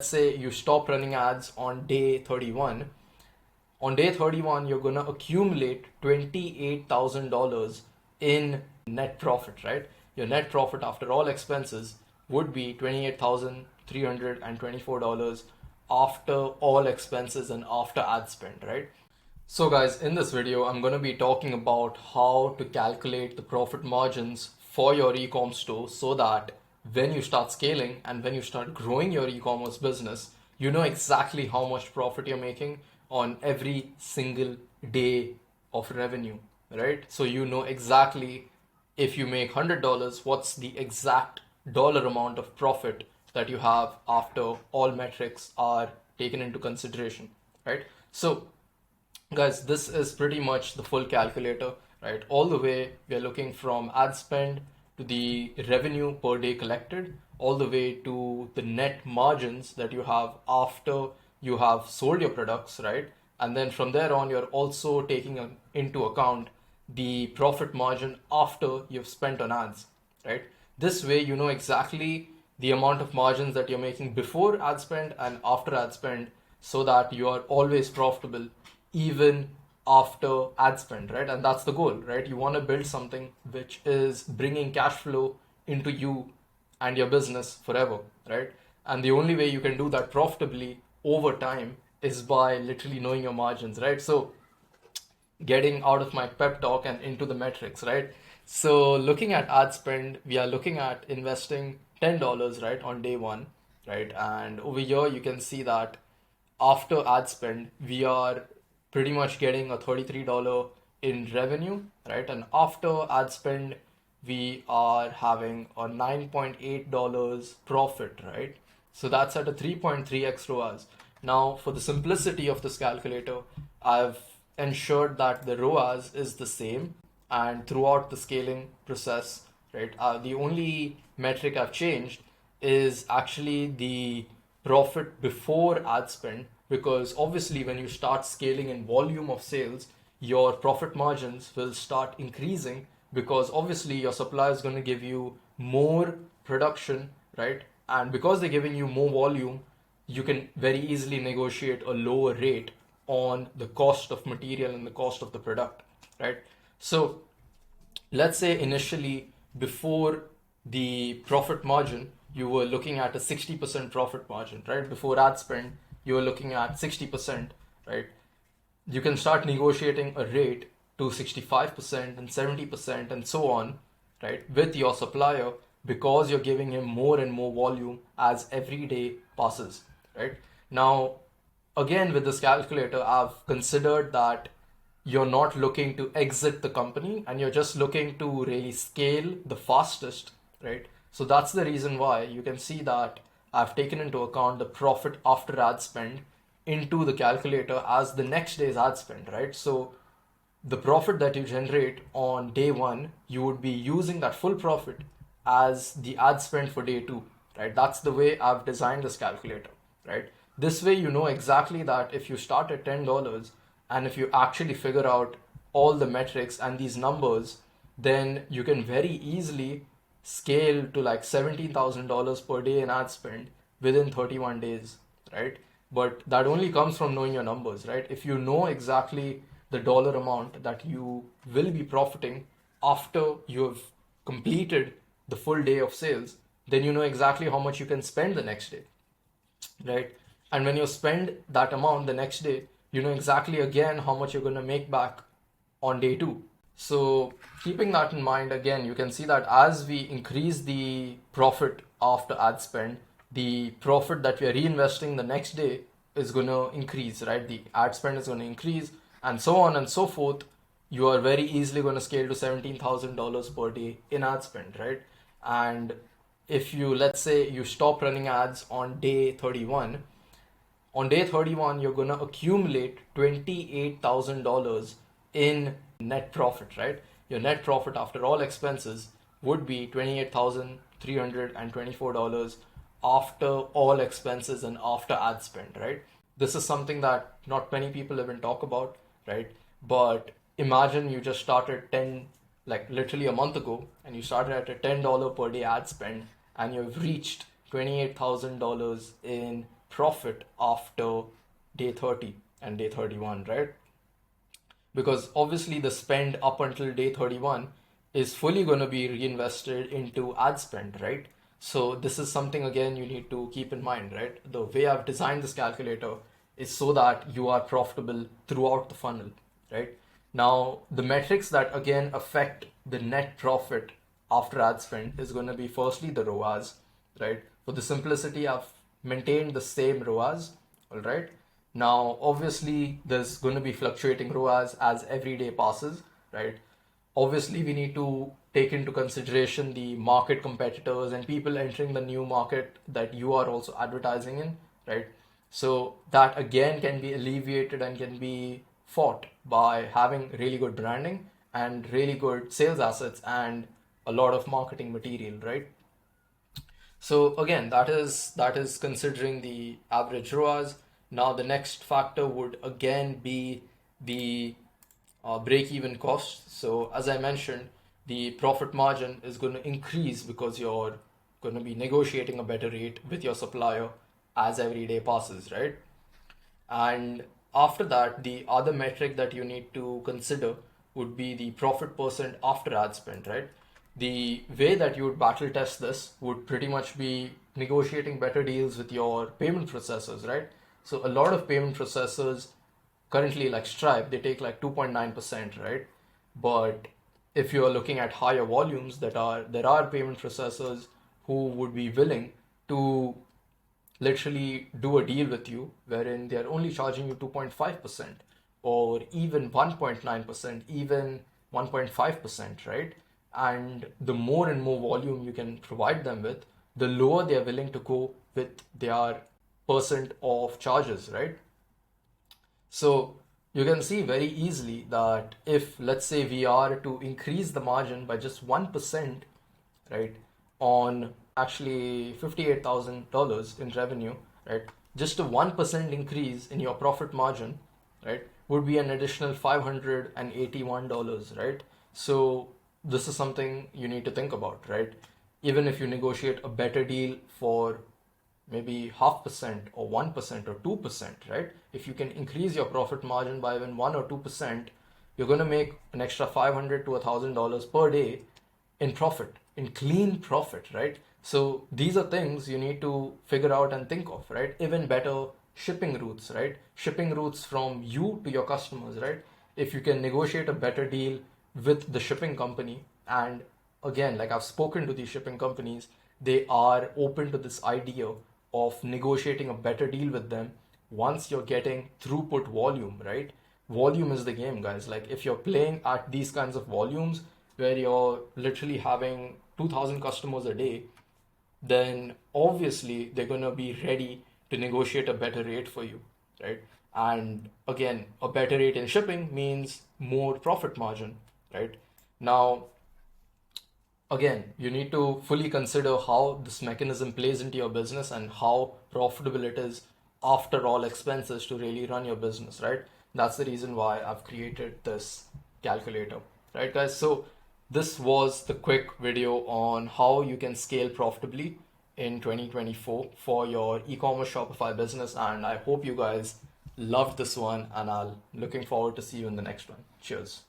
Say you stop running ads on day 31. On day 31, you're going to accumulate $28,000 in net profit, right? Your net profit after all expenses would be $28,324 after all expenses and after ad spend, right? So guys, in this video, I'm going to be talking about how to calculate the profit margins for your e-com store so that when you start scaling and when you start growing your e-commerce business, you know exactly how much profit you're making on every single day of revenue, right? So you know exactly if you make $100, what's the exact dollar amount of profit that you have after all metrics are taken into consideration, right? So guys, this is pretty much the full calculator, right? All the way we are looking from ad spend to the revenue per day collected, all the way to the net margins that you have after you have sold your products, right? And then from there on, you're also taking into account the profit margin after you've spent on ads, right? This way, you know exactly the amount of margins that you're making before ad spend and after ad spend so that you are always profitable even after ad spend, right? And that's the goal, right? You want to build something which is bringing cash flow into you and your business forever, right? And the only way you can do that profitably over time is by literally knowing your margins, right? So getting out of my pep talk and into the metrics, right? So looking at ad spend, we are looking at investing $10, right, on day one, right? And over here, you can see that after ad spend, we are pretty much getting a $33 in revenue, right? And after ad spend, we are having a $9.8 profit, right? So that's at a 3.3x ROAS. Now, for the simplicity of this calculator, I've ensured that the ROAS is the same and throughout the scaling process, right? The only metric I've changed is actually the profit before ad spend, because obviously when you start scaling in volume of sales, your profit margins will start increasing because obviously your supplier is going to give you more production, right? And because they're giving you more volume, you can very easily negotiate a lower rate on the cost of material and the cost of the product, right? So let's say initially before the profit margin, you were looking at a 60% profit margin, right? Before ad spend, you were looking at 60%, right? You can start negotiating a rate to 65% and 70% and so on, right, with your supplier because you're giving him more and more volume as every day passes, right? Now, again, with this calculator, I've considered that you're not looking to exit the company and you're just looking to really scale the fastest, right? So that's the reason why you can see that I've taken into account the profit after ad spend into the calculator as the next day's ad spend, right? So the profit that you generate on day one, you would be using that full profit as the ad spend for day two, right? That's the way I've designed this calculator, right? This way, you know exactly that if you start at $10 and if you actually figure out all the metrics and these numbers, then you can very easily scale to like $17,000 per day in ad spend within 31 days, right? But that only comes from knowing your numbers, right? If you know exactly the dollar amount that you will be profiting after you have completed the full day of sales, then you know exactly how much you can spend the next day, right? And when you spend that amount the next day, you know exactly again how much you're going to make back on day two. So keeping that in mind, again, you can see that as we increase the profit after ad spend, the profit that we are reinvesting the next day is going to increase, right? The ad spend is going to increase and so on and so forth. You are very easily going to scale to $17,000 per day in ad spend, right? And if you, let's say you stop running ads on day 31, on day 31, you're going to accumulate $28,000 in net profit, right? Your net profit after all expenses would be $28,324 after all expenses and after ad spend, right? This is something that not many people even talk about, right? But imagine you just started 10, like literally a month ago, and you started at a $10 per day ad spend, and you've reached $28,000 in profit after day 30 and day 31, right? Because obviously the spend up until day 31 is fully going to be reinvested into ad spend, right? So this is something again you need to keep in mind, right? The way I've designed this calculator is so that you are profitable throughout the funnel, right? Now, the metrics that again affect the net profit after ad spend is going to be firstly the ROAS, right? For the simplicity, I've maintained the same ROAS, all right? Now, obviously, there's going to be fluctuating ROAS as every day passes, right? Obviously, we need to take into consideration the market competitors and people entering the new market that you are also advertising in, right? So that again can be alleviated and can be fought by having really good branding and really good sales assets and a lot of marketing material, right? So again, that is considering the average ROAS. Now the next factor would again be the break-even cost. So as I mentioned, the profit margin is going to increase because you're going to be negotiating a better rate with your supplier as every day passes, right? And after that, the other metric that you need to consider would be the profit percent after ad spend, right? The way that you would battle test this would pretty much be negotiating better deals with your payment processors, right? So a lot of payment processors currently, like Stripe, they take like 2.9%, right? But if you're looking at higher volumes, there are payment processors who would be willing to literally do a deal with you wherein they're only charging you 2.5% or even 1.9%, even 1.5%, right? And the more and more volume you can provide them with, the lower they're willing to go with their percent of charges, right? So you can see very easily that if, let's say, we are to increase the margin by just 1%, right, on actually $58,000 in revenue, right, just a 1% increase in your profit margin, right, would be an additional $581, right? So this is something you need to think about, right? Even if you negotiate a better deal for maybe 0.5% or 1% or 2%, right? If you can increase your profit margin by even 1 or 2%, you're going to make an extra $500 to $1,000 per day in profit, in clean profit, right? So these are things you need to figure out and think of, right? Even better shipping routes, right? Shipping routes from you to your customers, right? If you can negotiate a better deal with the shipping company, and again, like I've spoken to these shipping companies, they are open to this idea of negotiating a better deal with them once you're getting throughput volume, right? Volume is the game, guys. Like if you're playing at these kinds of volumes where you're literally having 2,000 customers a day, then obviously they're going to be ready to negotiate a better rate for you, right? And again, a better rate in shipping means more profit margin, right? Now, again, you need to fully consider how this mechanism plays into your business and how profitable it is after all expenses to really run your business, right? That's the reason why I've created this calculator, right, guys? So this was the quick video on how you can scale profitably in 2024 for your e-commerce Shopify business. And I hope you guys loved this one, and I'll looking forward to see you in the next one. Cheers.